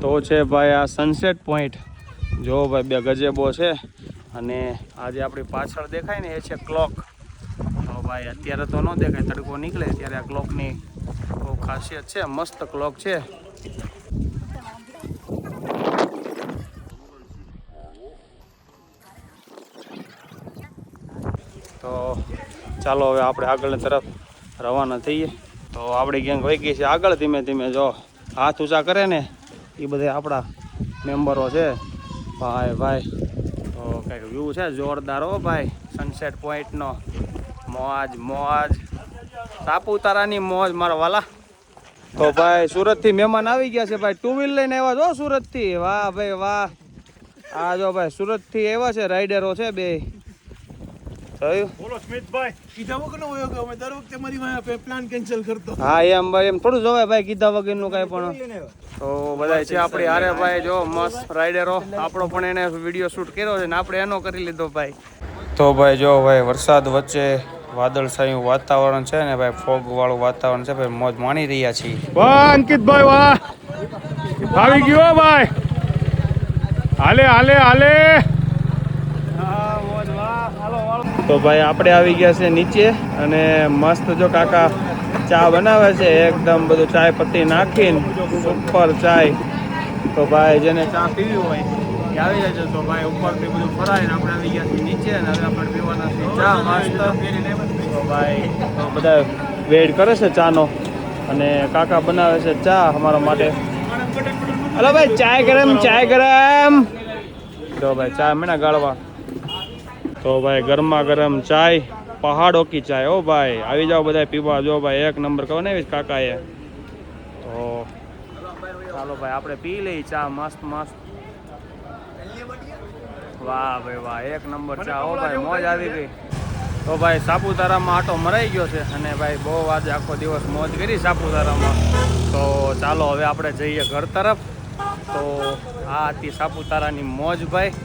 તો છે ભાઈ આ સનસેટ પોઈન્ટ. જો ભાઈ બે ગજેબો છે અને આજે આપણી પાછળ દેખાય ને એ છે ક્લોક. તો ભાઈ અત્યારે તો ન દેખાય, તડકો નીકળે ત્યારે આ ક્લોકની બહુ ખાસિયત છે. મસ્ત ક્લોક છે. તો ચાલો હવે આપણે આગળની તરફ રવાના થઈએ. તો આપણી ગેંગ વહી ગઈ છે આગળ. ધીમે ધીમે જો હાથ ઊંચા કરે ને એ બધા આપણા મેમ્બરો છે. ભાઈ ભાઈ તો કંઈક વ્યૂ છે જોરદાર હો ભાઈ. સનસેટ પોઈન્ટનો મોજ મોજ, સાપુતારાની મોજ મારા વાલા. તો ભાઈ સુરતથી મહેમાન આવી ગયા છે ભાઈ. ટુ વ્હીલ લઈને આવ્યા છો સુરતથી. વાહ ભાઈ વાહ. આ જો ભાઈ સુરતથી આવ્યા છે, રાઈડરો છે બે. બોલો સ્મિતભાઈ, કીધા વગર નો હોય કે અમે દર વખતે મારી વાંહે પ્લાન કેન્સલ કરતો. હા એમ ભાઈ, એમ થોડું જોવાય ભાઈ કીધા વગરનું કાંઈ પણ. તો બધા છે આપણી હારે ભાઈ. જો મસ્ત રાઈડરો. આપણો પણ એને વિડીયો શૂટ કર્યો છે ને આપણે એનો કરી લીધો ભાઈ. તો ભાઈ જો ભાઈ વરસાદ વચ્ચે વાદળછાયું વાતાવરણ છે ને ભાઈ, ફોગ વાળું વાતાવરણ છે ભાઈ. મોજ માણી રહ્યા છીએ. વાહ અંકિતભાઈ વાહ, આવી ગયો ભાઈ. હાલે હાલે હાલે. તો ભાઈ આપણે આવી ગયા છે નીચે અને મસ્ત જો કાકા ચા બનાવે છે એકદમ બધું ચાય પત્તી નાખીને સુપર ચાય. તો ભાઈ જેને ચા પીવી હોય એ આવી જાય છે. તો ભાઈ ઉપરથી બધું ફરાય ને આપણે આવી ગયા છીએ નીચે અને હવે આપણે પીવાના છે ચા મસ્ત. તો ભાઈ બધા વેઇટ કરે છે ચાનો અને કાકા બનાવે છે ચા અમારા માટે. હલો ભાઈ ચાય ગરમ, ચાય ગરમ. તો ભાઈ ચા મેના ગાળવા. તો ભાઈ ગરમા ગરમ ચાય, પહાડો કી ચાય. ઓ ભાઈ આવી જાઓ બધા પીવા. જો ભાઈ એક નંબર કહો ને કાકાએ. તો ચાલો ભાઈ આપણે પી લઈ ચા મસ્ત મસ્ત. વાહ ભાઈ વાહ, એક નંબર ચા. ઓ ભાઈ મોજ આવી ગઈ. તો ભાઈ સાપુતારામાં આટો મરાઈ ગયો છે અને ભાઈ બહુ આજે આખો દિવસ મોજ કરી સાપુતારામાં. તો ચાલો હવે આપણે જઈએ ઘર તરફ. તો આ હતી સાપુતારાની મોજ ભાઈ.